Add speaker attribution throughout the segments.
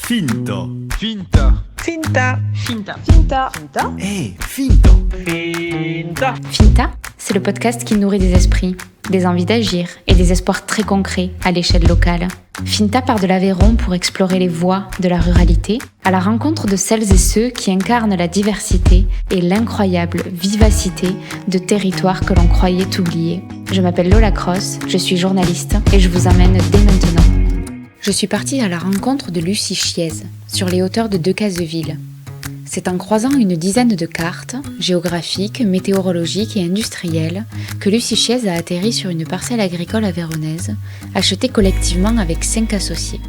Speaker 1: Finto.
Speaker 2: Finta.
Speaker 3: Finta.
Speaker 4: Finta.
Speaker 3: Finta.
Speaker 4: Finta.
Speaker 1: Finto.
Speaker 4: Finta.
Speaker 5: Finta, c'est le podcast qui nourrit des esprits, des envies d'agir et des espoirs très concrets à l'échelle locale. Finta part de l'Aveyron pour explorer les voies de la ruralité, à la rencontre de celles et ceux qui incarnent la diversité et l'incroyable vivacité de territoires que l'on croyait oubliés. Je m'appelle Lola Cross, je suis journaliste et je vous emmène dès maintenant. Je suis partie à la rencontre de Lucie Chiez, sur les hauteurs de Decazeville. C'est en croisant une dizaine de cartes, géographiques, météorologiques et industrielles, que Lucie Chiez a atterri sur une parcelle agricole aveyronnaise, achetée collectivement avec 5 associés.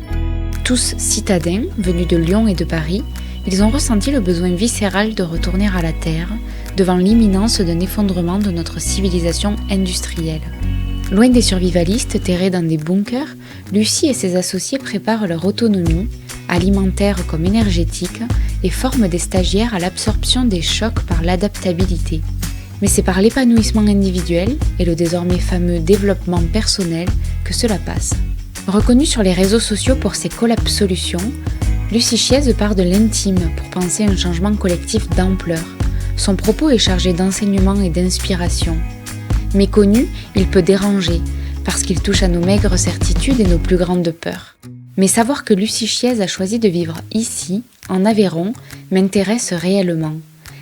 Speaker 5: Tous citadins, venus de Lyon et de Paris, ils ont ressenti le besoin viscéral de retourner à la terre, devant l'imminence d'un effondrement de notre civilisation industrielle. Loin des survivalistes terrés dans des bunkers, Lucie et ses associés préparent leur autonomie, alimentaire comme énergétique, et forment des stagiaires à l'absorption des chocs par l'adaptabilité. Mais c'est par l'épanouissement individuel et le désormais fameux développement personnel que cela passe. Reconnue sur les réseaux sociaux pour ses collab solutions, Lucie Chiez part de l'intime pour penser un changement collectif d'ampleur. Son propos est chargé d'enseignement et d'inspiration. Méconnu, il peut déranger, parce qu'il touche à nos maigres certitudes et nos plus grandes peurs. Mais savoir que Lucie Chiez a choisi de vivre ici, en Aveyron, m'intéresse réellement.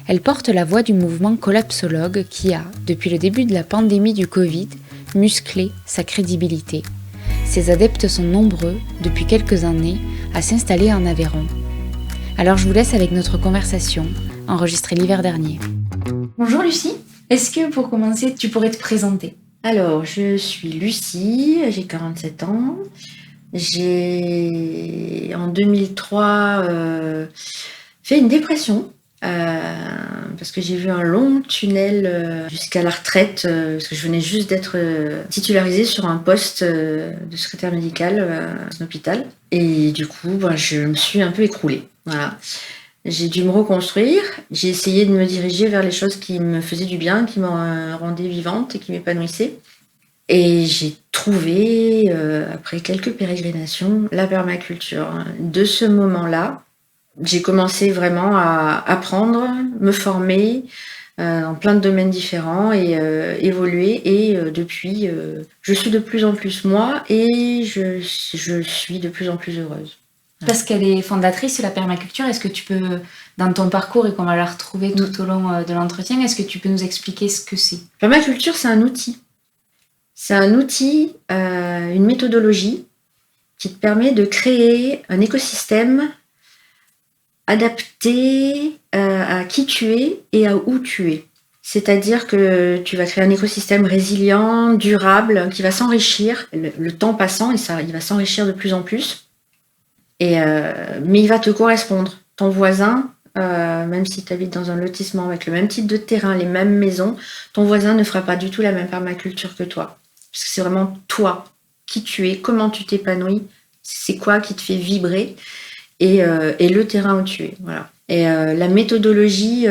Speaker 5: Elle porte la voix du mouvement collapsologue qui a, depuis le début de la pandémie du Covid, musclé sa crédibilité. Ses adeptes sont nombreux, depuis quelques années, à s'installer en Aveyron. Alors je vous laisse avec notre conversation, enregistrée l'hiver dernier. Bonjour Lucie, est-ce que pour commencer, tu pourrais te présenter ?
Speaker 6: Alors, je suis Lucie, j'ai 47 ans. J'ai, en 2003, fait une dépression parce que j'ai vu un long tunnel jusqu'à la retraite parce que je venais juste d'être titularisée sur un poste de secrétaire médical dans un hôpital. Et du coup, je me suis un peu écroulée. Voilà. J'ai dû me reconstruire. J'ai essayé de me diriger vers les choses qui me faisaient du bien, qui me rendaient vivante et qui m'épanouissaient. Et j'ai trouvé, après quelques pérégrinations, la permaculture. De ce moment-là, j'ai commencé vraiment à apprendre, me former dans plein de domaines différents et évoluer. Et depuis, je suis de plus en plus moi et je suis de plus en plus heureuse.
Speaker 5: Parce qu'elle est fondatrice de la permaculture, est-ce que tu peux, dans ton parcours et qu'on va la retrouver tout au long de l'entretien, est-ce que tu peux nous expliquer ce que c'est ?
Speaker 6: Permaculture, c'est un outil. C'est un outil, une méthodologie qui te permet de créer un écosystème adapté à qui tu es et à où tu es. C'est-à-dire que tu vas créer un écosystème résilient, durable, qui va s'enrichir. Le temps passant, il va s'enrichir de plus en plus. Mais il va te correspondre. Ton voisin, même si tu habites dans un lotissement avec le même type de terrain, les mêmes maisons, ton voisin ne fera pas du tout la même permaculture que toi. Parce que c'est vraiment toi, qui tu es, comment tu t'épanouis, c'est quoi qui te fait vibrer et le terrain où tu es. Voilà. Et la méthodologie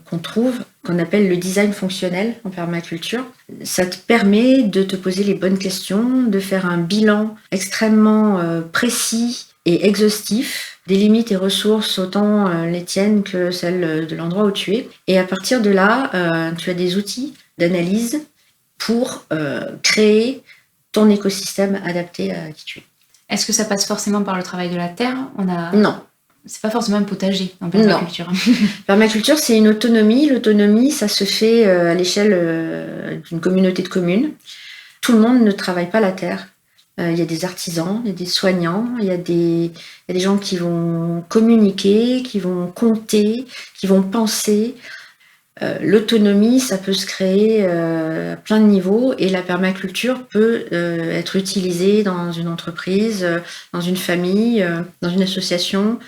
Speaker 6: qu'on trouve, qu'on appelle le design fonctionnel en permaculture, ça te permet de te poser les bonnes questions, de faire un bilan extrêmement précis et exhaustif des limites et ressources, autant les tiennes que celles de l'endroit où tu es. Et à partir de là, tu as des outils d'analyse pour créer ton écosystème adapté à qui tu es.
Speaker 5: Est-ce que ça passe forcément par le travail de la terre ?
Speaker 6: Non.
Speaker 5: C'est pas forcément un potager en permaculture.
Speaker 6: Permaculture, c'est une autonomie. L'autonomie, ça se fait à l'échelle d'une communauté de communes. Tout le monde ne travaille pas la terre. Il y a des artisans, il y a des soignants, il y a des gens qui vont communiquer, qui vont compter, qui vont penser. L'autonomie, ça peut se créer à plein de niveaux et la permaculture peut être utilisée dans une entreprise, dans une famille, dans une association.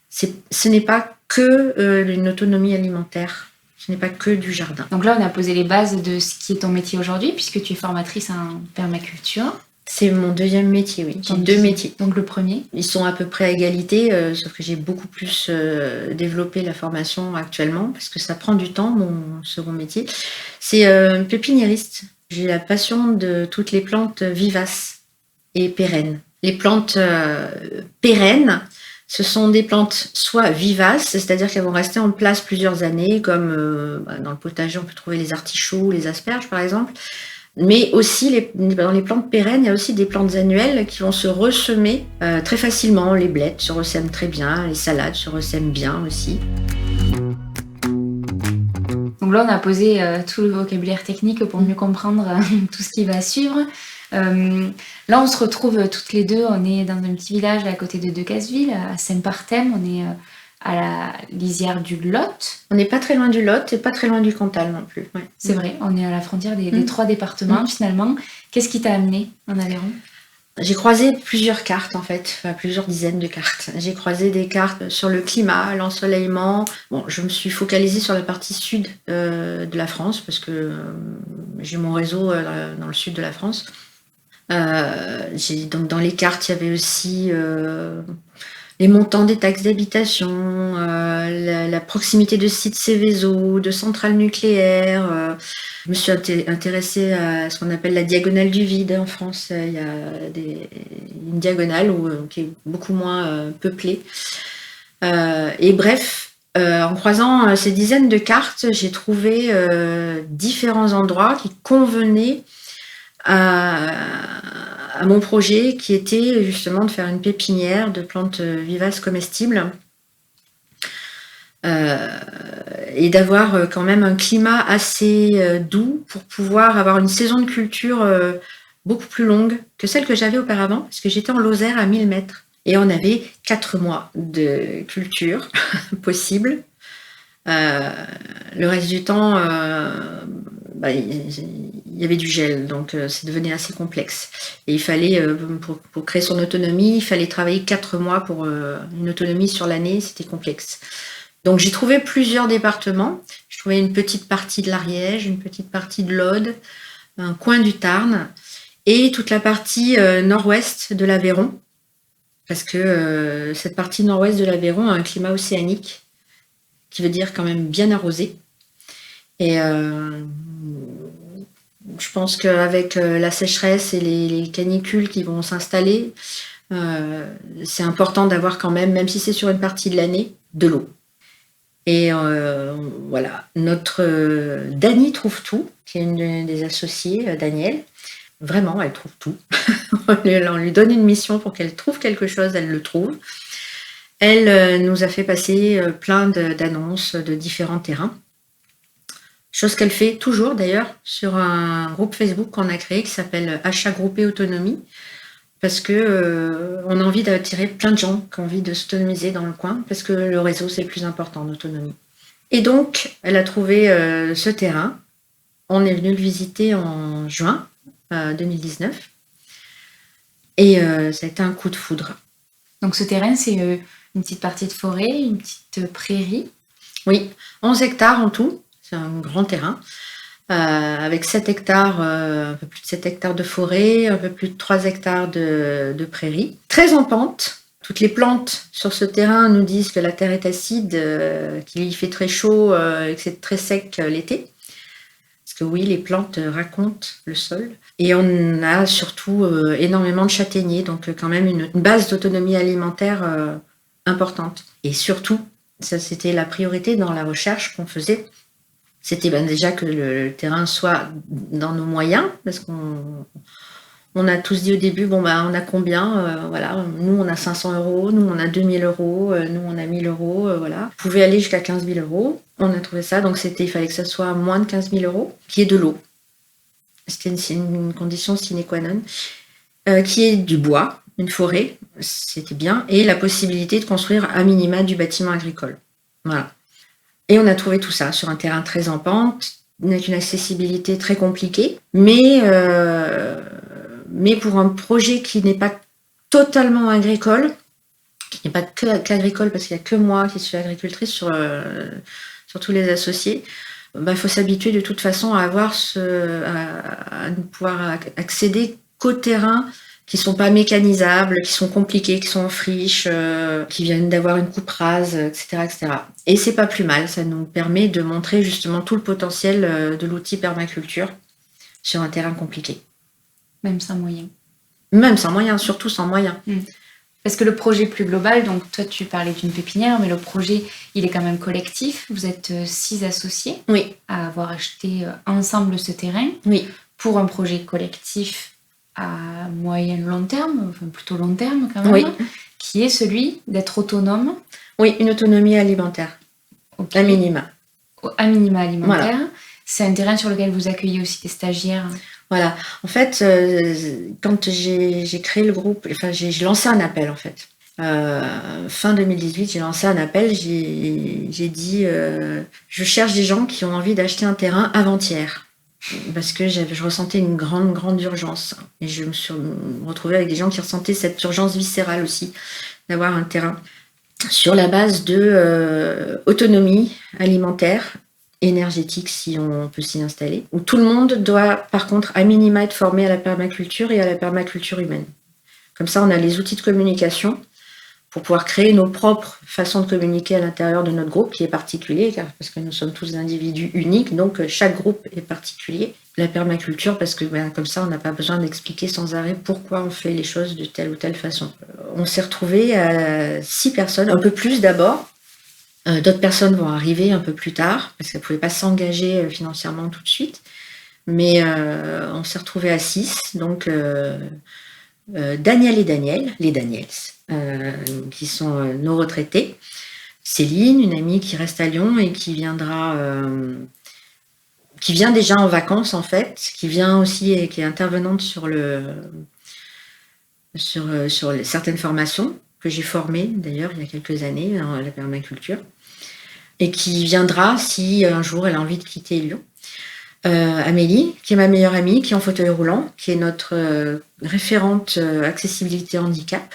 Speaker 6: Ce n'est pas que une autonomie alimentaire, ce n'est pas que du jardin.
Speaker 5: Donc là, on a posé les bases de ce qui est ton métier aujourd'hui, puisque tu es formatrice en permaculture.
Speaker 6: C'est mon deuxième métier, oui. J'ai 2 métiers.
Speaker 5: Donc le premier ?
Speaker 6: Ils sont à peu près à égalité, sauf que j'ai beaucoup plus développé la formation actuellement, parce que ça prend du temps, mon second métier. C'est pépiniériste. J'ai la passion de toutes les plantes vivaces et pérennes. Les plantes pérennes, Ce sont des plantes soit vivaces, c'est-à-dire qu'elles vont rester en place plusieurs années, comme dans le potager, on peut trouver les artichauts, les asperges par exemple. Mais aussi, dans les plantes pérennes, il y a aussi des plantes annuelles qui vont se ressemer très facilement. Les blettes se ressèment très bien, les salades se ressèment bien aussi.
Speaker 5: Donc là, on a posé tout le vocabulaire technique pour mieux comprendre tout ce qui va suivre. Là, on se retrouve toutes les deux. On est dans un petit village à côté de Decazeville, à Saint-Parthem. On est à la lisière du Lot.
Speaker 6: On n'est pas très loin du Lot et pas très loin du Cantal non plus. Ouais.
Speaker 5: C'est vrai, on est à la frontière des 3 départements finalement. Qu'est-ce qui t'a amené en Aveyron ?
Speaker 6: J'ai croisé plusieurs cartes en fait, enfin, plusieurs dizaines de cartes. J'ai croisé des cartes sur le climat, l'ensoleillement. Bon, je me suis focalisée sur la partie sud de la France parce que j'ai mon réseau dans le sud de la France. Donc dans les cartes, il y avait aussi les montants des taxes d'habitation, la proximité de sites Céveso, de centrales nucléaires. Je me suis intéressée à ce qu'on appelle la diagonale du vide en France. Il y a une diagonale qui est beaucoup moins peuplée. Et bref, en croisant ces dizaines de cartes, j'ai trouvé différents endroits qui convenaient à mon projet qui était justement de faire une pépinière de plantes vivaces comestibles et d'avoir quand même un climat assez doux pour pouvoir avoir une saison de culture beaucoup plus longue que celle que j'avais auparavant parce que j'étais en Lozère à 1000 mètres et on avait 4 mois de culture possible. Le reste du temps, il y avait du gel, donc ça devenait assez complexe. Et il fallait, pour créer son autonomie, il fallait travailler 4 mois pour une autonomie sur l'année, c'était complexe. Donc j'ai trouvé plusieurs départements. Je trouvais une petite partie de l'Ariège, une petite partie de l'Aude, un coin du Tarn, et toute la partie nord-ouest de l'Aveyron, parce que cette partie nord-ouest de l'Aveyron a un climat océanique, qui veut dire quand même bien arrosé. Et je pense qu'avec la sécheresse et les canicules qui vont s'installer, c'est important d'avoir quand même si c'est sur une partie de l'année, de l'eau. Et voilà, notre Dany trouve tout, qui est une des associées, Danielle. Vraiment, elle trouve tout. On lui donne une mission pour qu'elle trouve quelque chose, elle le trouve. Elle nous a fait passer plein d'annonces de différents terrains. Chose qu'elle fait toujours d'ailleurs sur un groupe Facebook qu'on a créé qui s'appelle Achat groupé autonomie. Parce que on a envie d'attirer plein de gens qui ont envie de s'autonomiser dans le coin, parce que le réseau, c'est le plus important en autonomie. Et donc, elle a trouvé ce terrain. On est venu le visiter en juin 2019. Et ça a été un coup de foudre.
Speaker 5: Donc ce terrain, c'est une petite partie de forêt, une petite prairie.
Speaker 6: Oui, 11 hectares en tout. C'est un grand terrain. Avec 7 hectares, un peu plus de 7 hectares de forêt, un peu plus de 3 hectares de prairie. Très en pente. Toutes les plantes sur ce terrain nous disent que la terre est acide, qu'il y fait très chaud et que c'est très sec l'été. Parce que oui, les plantes racontent le sol. Et on a surtout énormément de châtaigniers, donc quand même une base d'autonomie alimentaire importante. Et surtout, ça c'était la priorité dans la recherche qu'on faisait. C'était déjà que le terrain soit dans nos moyens, parce qu'on a tous dit au début, on a combien voilà, nous on a 500 €, nous on a 2000 €, nous on a 1000 €, voilà. Vous pouvez aller jusqu'à 15 000 €. On a trouvé ça, donc il fallait que ça soit moins de 15 000 €, qu'il y ait de l'eau. C'était une condition sine qua non. Qu'il y ait du bois, une forêt, c'était bien, et la possibilité de construire à minima du bâtiment agricole. Voilà. Et on a trouvé tout ça sur un terrain très en pente, avec une accessibilité très compliquée, mais pour un projet qui n'est pas totalement agricole, qui n'est pas qu'agricole, parce qu'il n'y a que moi qui suis agricultrice sur tous les associés, il faut s'habituer de toute façon à ne pouvoir accéder qu'au terrain qui sont pas mécanisables, qui sont compliqués, qui sont en friche, qui viennent d'avoir une coupe rase, etc., etc. Et c'est pas plus mal, ça nous permet de montrer justement tout le potentiel de l'outil permaculture sur un terrain compliqué.
Speaker 5: Même sans moyens.
Speaker 6: Même sans moyens, surtout sans moyens.
Speaker 5: Parce que le projet plus global, donc toi tu parlais d'une pépinière, mais le projet il est quand même collectif. Vous êtes 6 associés
Speaker 6: Oui,
Speaker 5: à avoir acheté ensemble ce terrain
Speaker 6: oui,
Speaker 5: pour un projet collectif à moyen long terme, enfin plutôt long terme quand même,
Speaker 6: oui,
Speaker 5: qui est celui d'être autonome,
Speaker 6: oui, une autonomie alimentaire,
Speaker 5: ok,
Speaker 6: à minima.
Speaker 5: à minima alimentaire.
Speaker 6: Voilà.
Speaker 5: C'est un terrain sur lequel vous accueillez aussi des stagiaires.
Speaker 6: Voilà. En fait, quand j'ai créé le groupe, enfin, j'ai lancé un appel, en fait. Fin 2018, j'ai lancé un appel, j'ai dit je cherche des gens qui ont envie d'acheter un terrain avant-hier. Parce que je ressentais une grande urgence. Et je me suis retrouvée avec des gens qui ressentaient cette urgence viscérale aussi, d'avoir un terrain. Sur la base de autonomie alimentaire, énergétique si on peut s'y installer, où tout le monde doit par contre à minima être formé à la permaculture et à la permaculture humaine. Comme ça, on a les outils de communication pour pouvoir créer nos propres façons de communiquer à l'intérieur de notre groupe qui est particulier, parce que nous sommes tous des individus uniques, donc chaque groupe est particulier. La permaculture, parce que comme ça, on n'a pas besoin d'expliquer sans arrêt pourquoi on fait les choses de telle ou telle façon. On s'est retrouvés à 6 personnes, un peu plus d'abord. D'autres personnes vont arriver un peu plus tard, parce qu'elles ne pouvaient pas s'engager financièrement tout de suite. Mais on s'est retrouvés à 6, donc Daniel et Daniel, les Daniels, qui sont nos retraités. Céline, une amie qui reste à Lyon et qui viendra, qui vient déjà en vacances en fait, qui vient aussi et qui est intervenante sur certaines formations que j'ai formées d'ailleurs il y a quelques années à la permaculture, et qui viendra si un jour elle a envie de quitter Lyon. Amélie, qui est ma meilleure amie, qui est en fauteuil roulant, qui est notre référente accessibilité handicap.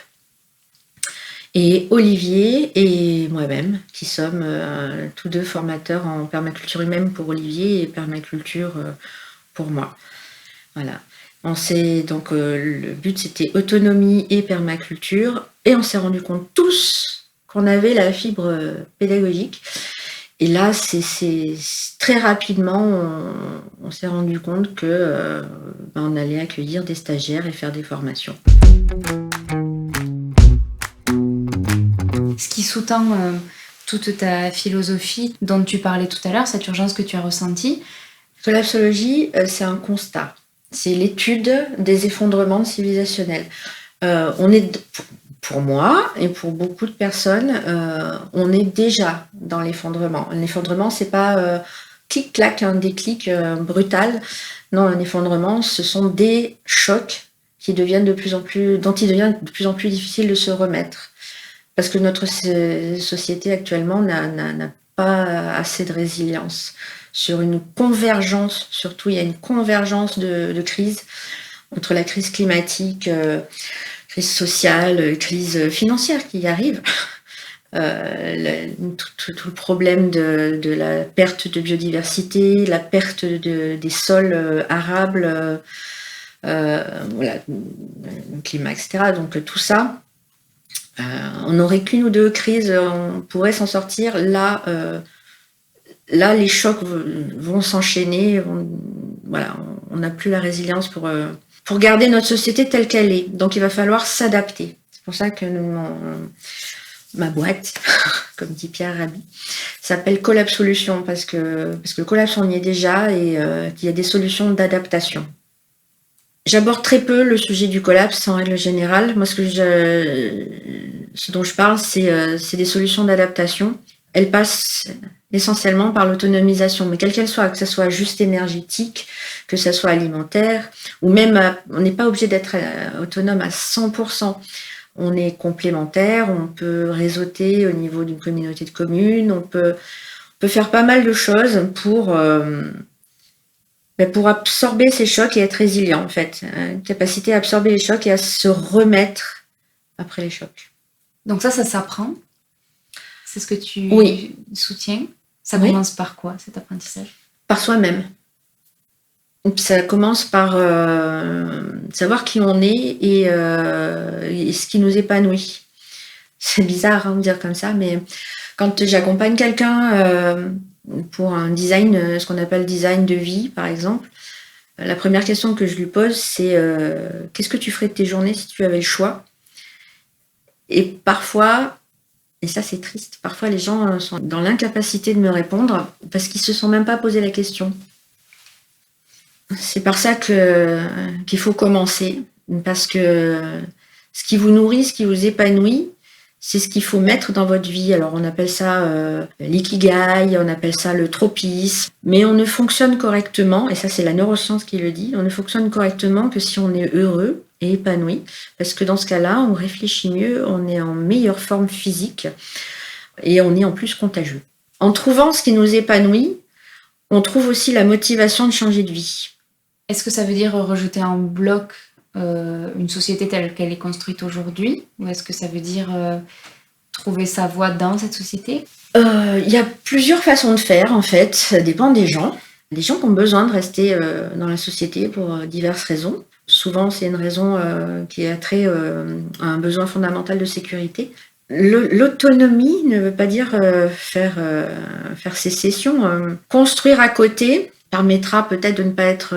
Speaker 6: Et Olivier et moi-même, qui sommes tous deux formateurs en permaculture humaine pour Olivier et permaculture pour moi. Voilà. Donc le but c'était autonomie et permaculture, et on s'est rendu compte tous qu'on avait la fibre pédagogique. Et là, c'est très rapidement, on s'est rendu compte que on allait accueillir des stagiaires et faire des formations.
Speaker 5: Ce qui sous-tend toute ta philosophie dont tu parlais tout à l'heure, cette urgence que tu as ressentie.
Speaker 6: Collapsologie, c'est un constat. C'est l'étude des effondrements civilisationnels. On est, pour moi et pour beaucoup de personnes, on est déjà dans l'effondrement. Un effondrement, c'est pas clic-clac, un déclic brutal. Non, un effondrement, ce sont des chocs dont il devient de plus en plus difficile de se remettre. Parce que notre société actuellement n'a pas assez de résilience. Sur une convergence, surtout il y a une convergence de crises, entre la crise climatique, crise sociale, crise financière qui arrive, tout le problème de la perte de biodiversité, la perte des sols arables, voilà, le climat, etc. Donc tout ça, on n'aurait qu'une ou deux crises, on pourrait s'en sortir. Là, les chocs vont s'enchaîner. Voilà, on n'a plus la résilience pour garder notre société telle qu'elle est. Donc, il va falloir s'adapter. C'est pour ça que ma boîte, comme dit Pierre Rabhi, s'appelle Collapse Solutions, parce que le collapse, on y est déjà, et qu'il y a des solutions d'adaptation. J'aborde très peu le sujet du collapse en règle générale. Moi, ce dont je parle, c'est des solutions d'adaptation. Elles passent essentiellement par l'autonomisation, mais quelle qu'elle soit, que ce soit juste énergétique, que ce soit alimentaire, ou même, on n'est pas obligé d'être autonome à 100%. On est complémentaire, on peut réseauter au niveau d'une communauté de communes, on peut faire pas mal de choses pour absorber ces chocs et être résilient, en fait. Une capacité à absorber les chocs et à se remettre après les chocs.
Speaker 5: Donc ça s'apprend. C'est ce que tu soutiens. Ça commence par quoi, cet apprentissage ?
Speaker 6: Par soi-même. Ça commence par savoir qui on est et ce qui nous épanouit. C'est bizarre de dire comme ça, mais quand j'accompagne quelqu'un pour un design, ce qu'on appelle design de vie, par exemple, la première question que je lui pose, c'est qu'est-ce que tu ferais de tes journées si tu avais le choix ? Et parfois, et ça c'est triste, parfois les gens sont dans l'incapacité de me répondre parce qu'ils se sont même pas posé la question. C'est par ça qu'il faut commencer, parce que ce qui vous nourrit, ce qui vous épanouit, c'est ce qu'il faut mettre dans votre vie. Alors on appelle ça l'ikigai, on appelle ça le tropisme, mais on ne fonctionne correctement, et ça c'est la neuroscience qui le dit, on ne fonctionne correctement que si on est heureux et épanoui, parce que dans ce cas-là, on réfléchit mieux, on est en meilleure forme physique, et on est en plus contagieux. En trouvant ce qui nous épanouit, on trouve aussi la motivation de changer de vie.
Speaker 5: Est-ce que ça veut dire rejeter en bloc une société telle qu'elle est construite aujourd'hui, ou est-ce que ça veut dire trouver sa voie dans cette société?
Speaker 6: Il y a plusieurs façons de faire, en fait. Ça dépend des gens. Les gens qui ont besoin de rester dans la société pour diverses raisons. Souvent, c'est une raison qui a trait à un besoin fondamental de sécurité. L'autonomie ne veut pas dire faire sécession. Construire à côté permettra peut-être de ne pas être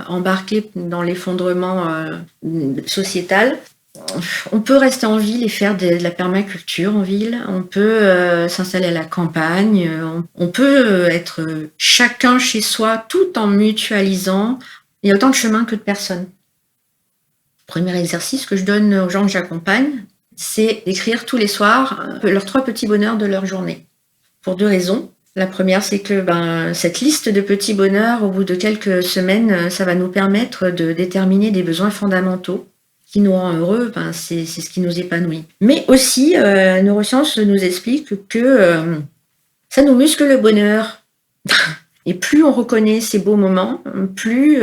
Speaker 6: embarqué dans l'effondrement sociétal. On peut rester en ville et faire de la permaculture en ville. On peut s'installer à la campagne. On peut être chacun chez soi tout en mutualisant. Il y a autant de chemins que de personnes. Premier exercice que je donne aux gens que j'accompagne, c'est d'écrire tous les soirs leurs 3 petits bonheurs de leur journée. Pour 2 raisons. La première, c'est que cette liste de petits bonheurs, au bout de quelques semaines, ça va nous permettre de déterminer des besoins fondamentaux qui nous rend heureux, c'est ce qui nous épanouit. Mais aussi, la neuroscience nous explique que ça nous muscle le bonheur. Et plus on reconnaît ces beaux moments, plus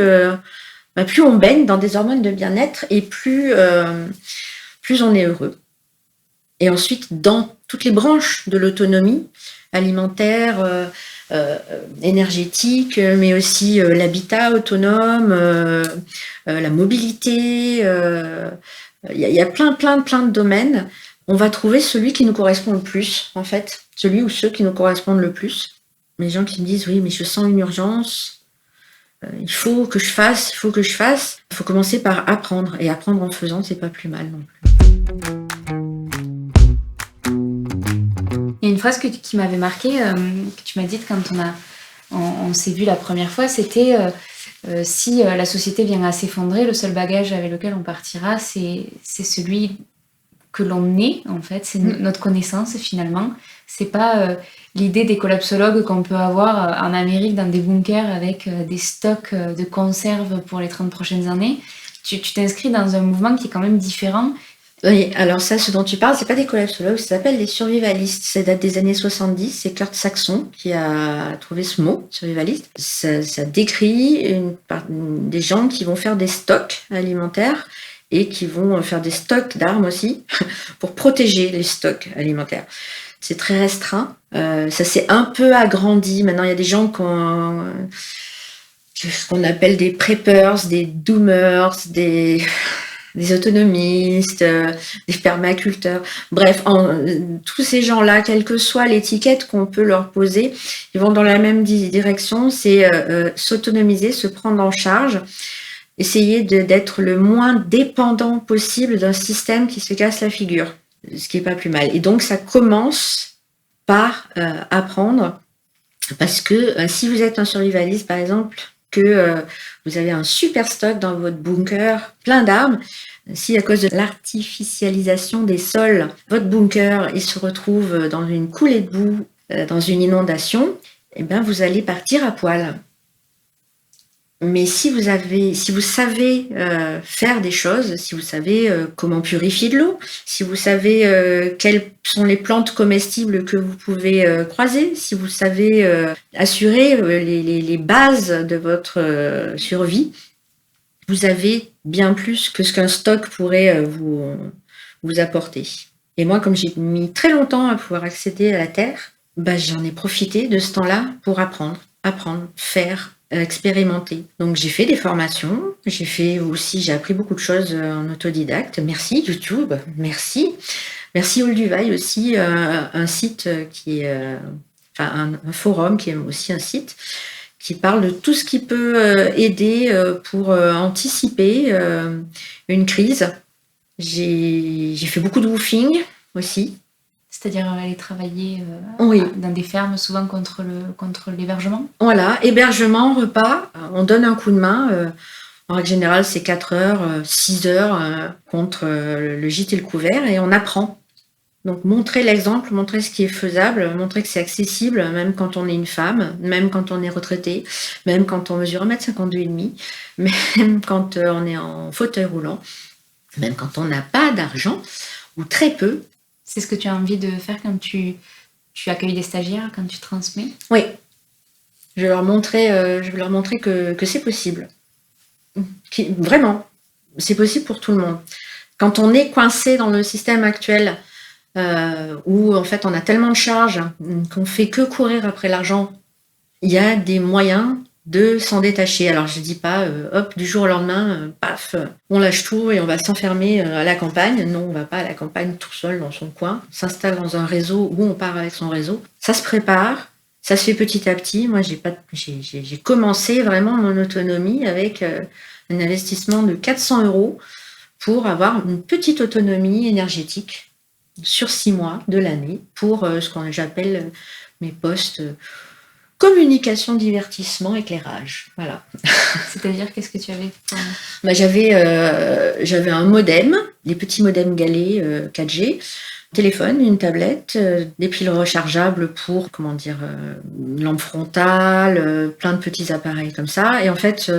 Speaker 6: on baigne dans des hormones de bien-être et plus on est heureux. Et ensuite, dans toutes les branches de l'autonomie, alimentaire, énergétique, mais aussi l'habitat autonome, la mobilité. Il y a plein de domaines. On va trouver celui qui nous correspond le plus, en fait. Celui ou ceux qui nous correspondent le plus. Les gens qui me disent « Oui, mais je sens une urgence. Il faut que je fasse. » Il faut commencer par apprendre. Et apprendre en faisant, c'est pas plus mal non plus.
Speaker 5: Il y a une phrase qui m'avait marquée, que tu m'as dite quand on s'est vu la première fois, c'était si la société vient à s'effondrer, le seul bagage avec lequel on partira, c'est celui que l'on est, en fait, c'est notre connaissance finalement. C'est pas l'idée des collapsologues qu'on peut avoir en Amérique dans des bunkers avec des stocks de conserves pour les 30 prochaines années. Tu t'inscris dans un mouvement qui est quand même différent.
Speaker 6: Oui, alors ça, ce dont tu parles, c'est pas des collapsologues, ça s'appelle des survivalistes. Ça date des années 70, c'est Kurt Saxon qui a trouvé ce mot, survivaliste. Ça décrit des gens qui vont faire des stocks alimentaires et qui vont faire des stocks d'armes aussi pour protéger les stocks alimentaires. C'est très restreint. Ça s'est un peu agrandi. Maintenant, il y a des gens qu'on appelle des preppers, des doomers, des autonomistes, des permaculteurs. Bref, tous ces gens-là, quelle que soit l'étiquette qu'on peut leur poser, ils vont dans la même direction, c'est s'autonomiser, se prendre en charge, essayer d'être le moins dépendant possible d'un système qui se casse la figure, ce qui n'est pas plus mal. Et donc, ça commence par apprendre, parce que si vous êtes un survivaliste, par exemple, que vous avez un super stock dans votre bunker, plein d'armes, si à cause de l'artificialisation des sols, votre bunker il se retrouve dans une coulée de boue, dans une inondation, eh bien vous allez partir à poil. Mais si vous savez faire des choses, si vous savez comment purifier de l'eau, si vous savez quelles sont les plantes comestibles que vous pouvez croiser, si vous savez assurer les bases de votre survie, vous avez bien plus que ce qu'un stock pourrait vous apporter. Et moi, comme j'ai mis très longtemps à pouvoir accéder à la terre, j'en ai profité de ce temps-là pour apprendre, faire, expérimenter. Donc j'ai fait des formations, j'ai appris beaucoup de choses en autodidacte. Merci YouTube, merci Olduvai aussi, un site qui est, un forum qui est aussi un site qui parle de tout ce qui peut aider pour anticiper une crise. J'ai fait beaucoup de woofing aussi.
Speaker 5: C'est-à-dire aller travailler
Speaker 6: Oui.
Speaker 5: dans des fermes, souvent contre l'hébergement.
Speaker 6: Voilà, hébergement, repas, on donne un coup de main. En règle générale, c'est 4 heures, 6 heures contre le gîte et le couvert, et on apprend. Donc montrer l'exemple, montrer ce qui est faisable, montrer que c'est accessible, même quand on est une femme, même quand on est retraité, même quand on mesure 1,52 m, même quand on est en fauteuil roulant, même quand on n'a pas d'argent, ou très peu.
Speaker 5: C'est ce que tu as envie de faire quand tu accueilles des stagiaires, quand tu transmets?
Speaker 6: Oui. Je vais leur montrer que c'est possible. Vraiment, c'est possible pour tout le monde. Quand on est coincé dans le système actuel, où en fait on a tellement de charges qu'on fait que courir après l'argent, il y a des moyens de s'en détacher. Alors je dis pas hop du jour au lendemain, paf, on lâche tout et on va s'enfermer à la campagne. Non, on va pas à la campagne tout seul dans son coin. On s'installe dans un réseau où on part avec son réseau. Ça se prépare, ça se fait petit à petit. Moi j'ai commencé vraiment mon autonomie avec un investissement de 400 € pour avoir une petite autonomie énergétique sur 6 mois de l'année pour ce que j'appelle mes postes communication, divertissement, éclairage. Voilà.
Speaker 5: C'est-à-dire, qu'est-ce que tu avais?
Speaker 6: J'avais un modem, des petits modems galets 4G, téléphone, une tablette, des piles rechargeables pour, une lampe frontale, plein de petits appareils comme ça. Et en fait,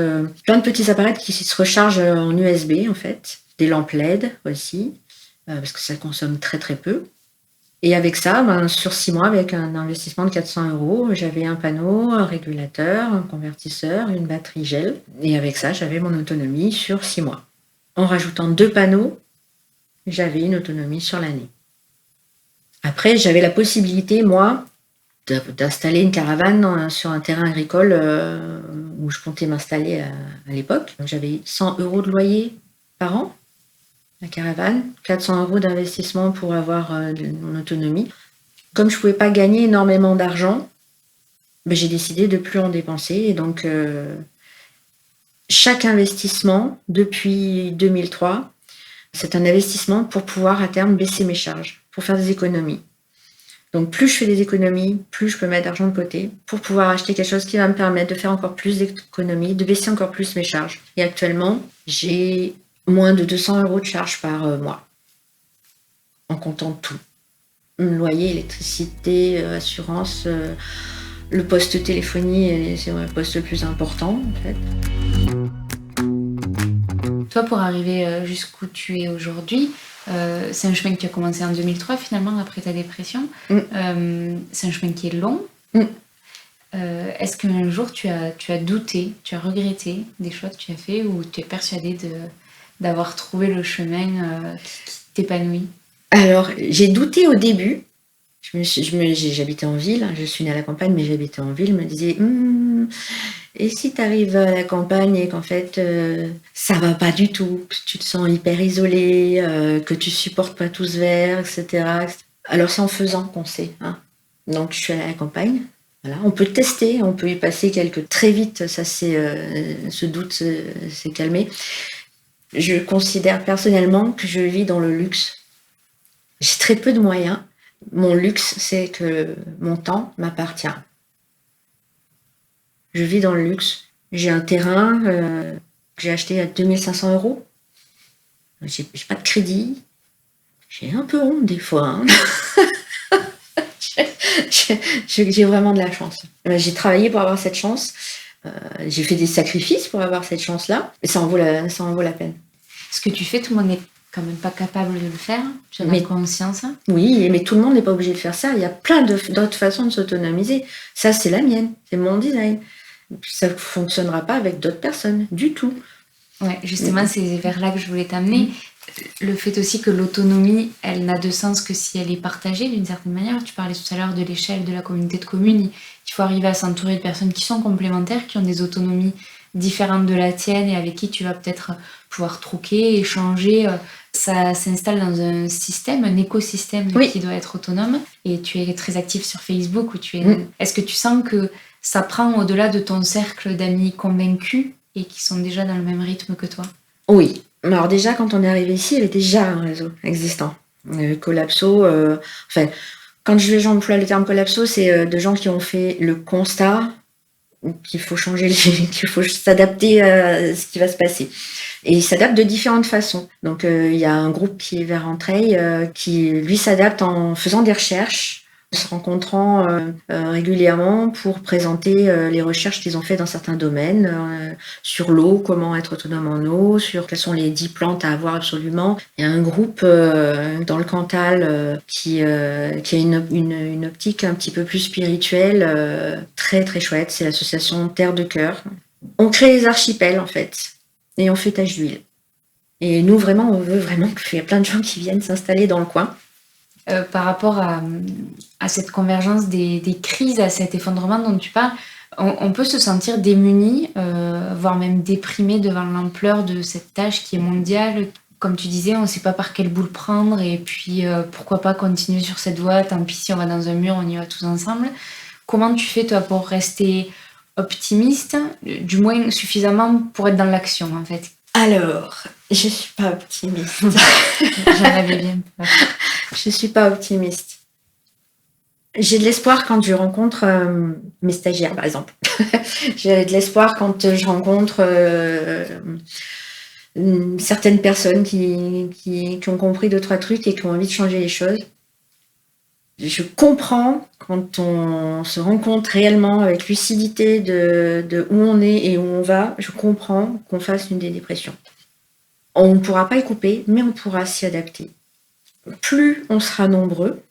Speaker 6: plein de petits appareils qui se rechargent en USB, en fait. Des lampes LED aussi, parce que ça consomme très très peu. Et avec ça, sur 6 mois, avec un investissement de 400 €, j'avais un panneau, un régulateur, un convertisseur, une batterie gel. Et avec ça, j'avais mon autonomie sur 6 mois. En rajoutant 2 panneaux, j'avais une autonomie sur l'année. Après, j'avais la possibilité, moi, d'installer une caravane sur un terrain agricole où je comptais m'installer à l'époque. Donc, j'avais 100 € de loyer par an. La caravane, 400 € d'investissement pour avoir mon autonomie. Comme je ne pouvais pas gagner énormément d'argent, j'ai décidé de ne plus en dépenser. Et donc, chaque investissement, depuis 2003, c'est un investissement pour pouvoir à terme baisser mes charges, pour faire des économies. Donc, plus je fais des économies, plus je peux mettre d'argent de côté pour pouvoir acheter quelque chose qui va me permettre de faire encore plus d'économies, de baisser encore plus mes charges. Et actuellement, j'ai moins de 200 € de charges par mois, en comptant tout. Loyer, électricité, assurance, le poste téléphonie, c'est le poste le plus important en fait.
Speaker 5: Toi, pour arriver jusqu'où tu es aujourd'hui, c'est un chemin que tu as commencé en 2003 finalement, après ta dépression. C'est un chemin qui est long. Est-ce qu'un jour tu as douté, tu as regretté des choix que tu as fait, ou tu es persuadée d'avoir trouvé le chemin qui t'épanouit? Alors, j'ai douté au début. J'habitais en ville, je suis née à la campagne, mais j'habitais en ville. Je me disais, et si tu arrives à la campagne et qu'en fait, ça va pas du tout, que tu te sens hyper isolée, que tu supportes pas tout ce verre, etc. Alors, c'est en faisant qu'on sait. Donc, je suis allée à la campagne. Voilà. On peut tester, on peut y passer très vite, ça ce doute s'est calmé. Je considère personnellement que je vis dans le luxe. J'ai très peu de moyens. Mon luxe, c'est que mon temps m'appartient. Je vis dans le luxe. J'ai un terrain que j'ai acheté à 2500 €. J'ai pas de crédit. J'ai un peu honte des fois. J'ai vraiment de la chance. J'ai travaillé pour avoir cette chance. J'ai fait des sacrifices pour avoir cette chance-là. Et ça en vaut la peine. Ce que tu fais, tout le monde n'est quand même pas capable de le faire. Tu en as conscience. Oui, mais tout le monde n'est pas obligé de faire ça. Il y a plein d'autres façons de s'autonomiser. Ça, c'est la mienne. C'est mon design. Ça ne fonctionnera pas avec d'autres personnes, du tout. Ouais, justement, c'est vers là que je voulais t'amener. Le fait aussi que l'autonomie, elle n'a de sens que si elle est partagée d'une certaine manière. Tu parlais tout à l'heure de l'échelle de la communauté de communes. Il faut arriver à s'entourer de personnes qui sont complémentaires, qui ont des autonomies différentes de la tienne et avec qui tu vas peut-être pouvoir troquer, échanger. Ça s'installe dans un système, un écosystème qui doit être autonome. Et tu es très active sur Facebook. Est-ce que tu sens que ça prend au-delà de ton cercle d'amis convaincus et qui sont déjà dans le même rythme que toi? Oui.
Speaker 6: Alors déjà, quand on est arrivé ici, il y avait déjà un réseau existant. Collapso, enfin, quand j'emploie le terme collapso, c'est de gens qui ont fait le constat qu'il faut changer, qu'il faut s'adapter à ce qui va se passer. Et ils s'adaptent de différentes façons. Donc il y a un groupe qui est vers Entrailles qui lui s'adapte en faisant des recherches, se rencontrant régulièrement pour présenter les recherches qu'ils ont fait dans certains domaines, sur l'eau, comment être autonome en eau, sur quelles sont les 10 plantes à avoir absolument. Il y a un groupe dans le Cantal qui a une optique un petit peu plus spirituelle, très très chouette. C'est l'association Terre de Cœur. On crée les archipels en fait, et on fait tache d'huile. Et nous vraiment, on veut vraiment qu'il y ait plein de gens qui viennent s'installer dans le coin.
Speaker 5: Par rapport à cette convergence des crises, à cet effondrement dont tu parles, on peut se sentir démuni, voire même déprimé devant l'ampleur de cette tâche qui est mondiale. Comme tu disais, on ne sait pas par quelle boule prendre et puis pourquoi pas continuer sur cette voie, tant pis si on va dans un mur, on y va tous ensemble. Comment tu fais toi pour rester optimiste, du moins suffisamment pour être dans l'action en fait?
Speaker 6: Alors, je suis pas optimiste.
Speaker 5: J'en avais bien peur.
Speaker 6: Je suis pas optimiste. J'ai de l'espoir quand je rencontre mes stagiaires, par exemple. J'ai de l'espoir quand je rencontre certaines personnes qui ont compris 2-3 trucs et qui ont envie de changer les choses. Je comprends quand on se rend compte réellement avec lucidité de où on est et où on va, je comprends qu'on fasse une dépression. On ne pourra pas y couper, mais on pourra s'y adapter. Plus on sera nombreux,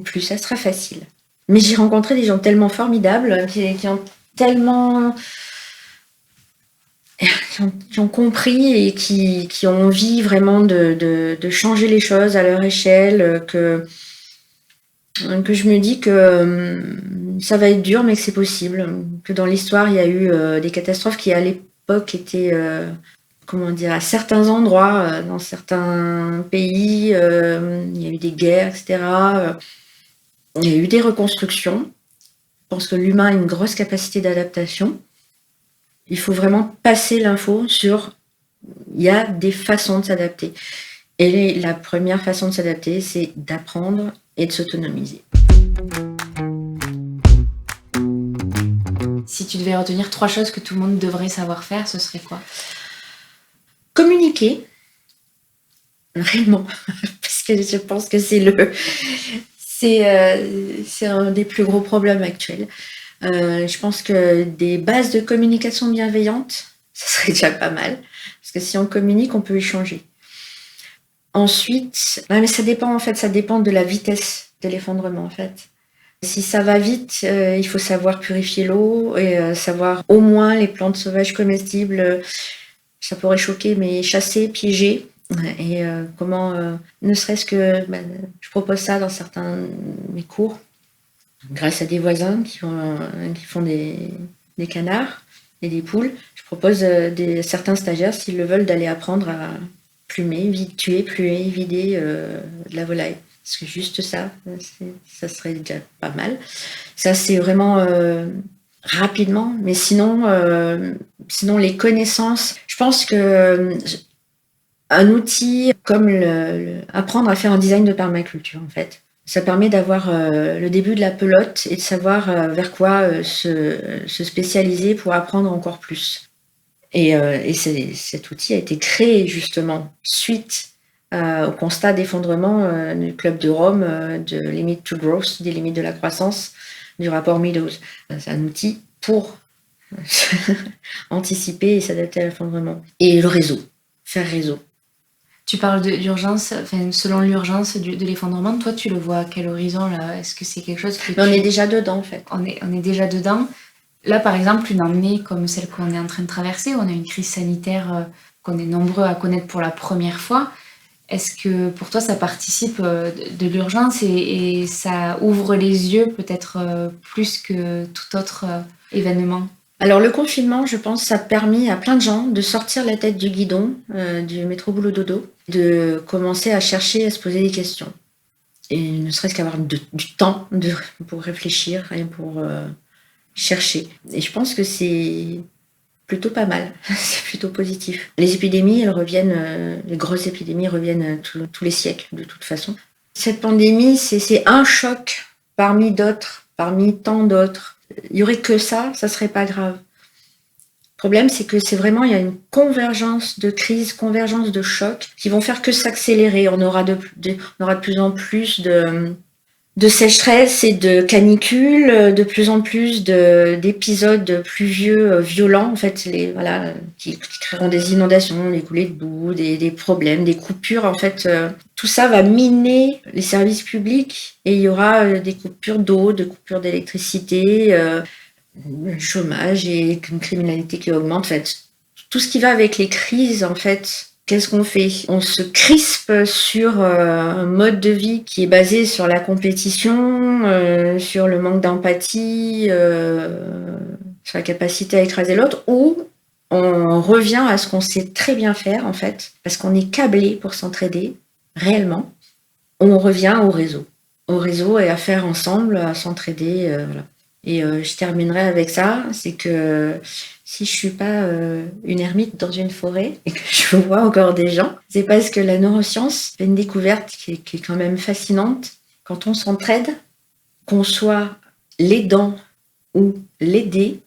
Speaker 6: plus ça sera facile. Mais j'ai rencontré des gens tellement formidables qui ont tellement... Qui ont compris et qui ont envie vraiment de changer les choses à leur échelle, que je me dis que ça va être dur, mais que c'est possible. Que dans l'histoire, il y a eu des catastrophes qui, à l'époque, étaient... à certains endroits, dans certains pays, il y a eu des guerres, etc. Il y a eu des reconstructions. Je pense que l'humain a une grosse capacité d'adaptation. Il faut vraiment passer l'info sur... Il y a des façons de s'adapter. Et la première façon de s'adapter, c'est d'apprendre et de s'autonomiser.
Speaker 5: Si tu devais retenir 3 choses que tout le monde devrait savoir faire, ce serait quoi ?
Speaker 6: Communiquer, réellement, parce que je pense que c'est un des plus gros problèmes actuels. Je pense que des bases de communication bienveillantes, ça serait déjà pas mal, parce que si on communique, on peut échanger. Ensuite, mais ça dépend de la vitesse de l'effondrement en fait. Si ça va vite, il faut savoir purifier l'eau et savoir au moins les plantes sauvages comestibles. Ça pourrait choquer, mais chasser, piéger. Et comment, ne serait-ce que, je propose ça dans certains de mes cours, grâce à des voisins qui font des canards et des poules. Je propose certains stagiaires, s'ils le veulent, d'aller apprendre à tuer, plumer, vider de la volaille. Parce que juste ça serait déjà pas mal. Ça, c'est vraiment... rapidement, mais sinon les connaissances, je pense que un outil comme apprendre à faire un design de permaculture en fait, ça permet d'avoir le début de la pelote et de savoir vers quoi se spécialiser pour apprendre encore plus. Et cet outil a été créé justement suite au constat d'effondrement du Club de Rome de Limit to Growth, des limites de la croissance, du rapport Meadows. C'est un outil pour anticiper et s'adapter à l'effondrement. Et le réseau, faire réseau.
Speaker 5: Tu parles d'urgence, selon l'urgence de l'effondrement, toi tu le vois à quel horizon là ? Est-ce que c'est quelque chose que
Speaker 6: on est déjà dedans en fait.
Speaker 5: On est déjà dedans. Là par exemple, une année comme celle qu'on est en train de traverser, on a une crise sanitaire qu'on est nombreux à connaître pour la première fois. Est-ce que pour toi ça participe de l'urgence et ça ouvre les yeux peut-être plus que tout autre événement ?
Speaker 6: Alors le confinement, je pense, ça a permis à plein de gens de sortir la tête du guidon, du métro boulot dodo, de commencer à chercher, à se poser des questions. Et ne serait-ce qu'avoir du temps pour réfléchir et pour chercher. Et je pense que c'est plutôt pas mal. C'est plutôt positif. Les épidémies, elles reviennent, les grosses épidémies reviennent tous les siècles, de toute façon. Cette pandémie, c'est un choc parmi d'autres, parmi tant d'autres. Il y aurait que ça serait pas grave. Le problème, c'est que il y a une convergence de crises, convergence de chocs qui vont faire que s'accélérer. On aura de plus en plus de sécheresse et de canicules, de plus en plus d'épisodes pluvieux violents, en fait, qui créeront des inondations, des coulées de boue, des problèmes, des coupures. En fait, tout ça va miner les services publics et il y aura des coupures d'eau, des coupures d'électricité, le chômage et une criminalité qui augmente. En fait, tout ce qui va avec les crises, en fait. Qu'est-ce qu'on fait ? On se crispe sur un mode de vie qui est basé sur la compétition, sur le manque d'empathie, sur la capacité à écraser l'autre, ou on revient à ce qu'on sait très bien faire, en fait, parce qu'on est câblé pour s'entraider, réellement. On revient au réseau et à faire ensemble, à s'entraider. Voilà. Et je terminerai avec ça, c'est que si je suis pas une ermite dans une forêt et que je vois encore des gens, c'est parce que la neuroscience fait une découverte qui est quand même fascinante. Quand on s'entraide, qu'on soit l'aidant ou l'aidé,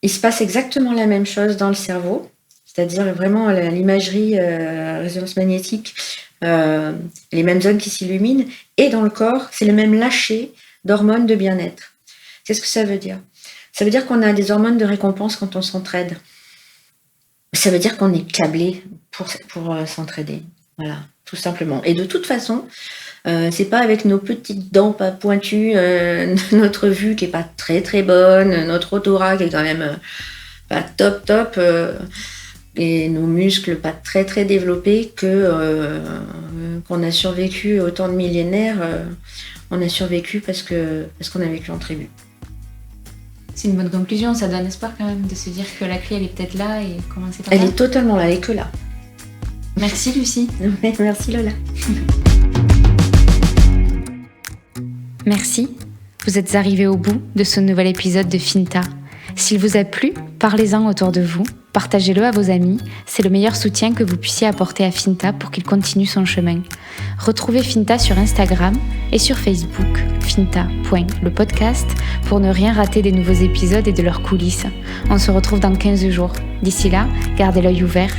Speaker 6: il se passe exactement la même chose dans le cerveau, c'est-à-dire vraiment l'imagerie résonance magnétique, les mêmes zones qui s'illuminent, et dans le corps, c'est le même lâcher d'hormones de bien-être. Qu'est-ce que ça veut dire ? Ça veut dire qu'on a des hormones de récompense quand on s'entraide. Ça veut dire qu'on est câblé pour s'entraider. Voilà, tout simplement. Et de toute façon, c'est pas avec nos petites dents pas pointues, notre vue qui est pas très très bonne, notre odorat qui est quand même pas top, et nos muscles pas très très développés qu'on a survécu autant de millénaires. On a survécu parce qu'on a vécu en tribu.
Speaker 5: C'est une bonne conclusion, ça donne espoir quand même de se dire que la clé elle est peut-être là et commencer par
Speaker 6: Elle est totalement là, elle est que là.
Speaker 5: Merci Lucie.
Speaker 6: Merci Lola.
Speaker 5: Merci, vous êtes arrivés au bout de ce nouvel épisode de Finta. S'il vous a plu, parlez-en autour de vous, partagez-le à vos amis, c'est le meilleur soutien que vous puissiez apporter à Finta pour qu'il continue son chemin. Retrouvez Finta sur Instagram et sur Facebook, finta.lepodcast, pour ne rien rater des nouveaux épisodes et de leurs coulisses. On se retrouve dans 15 jours. D'ici là, gardez l'œil ouvert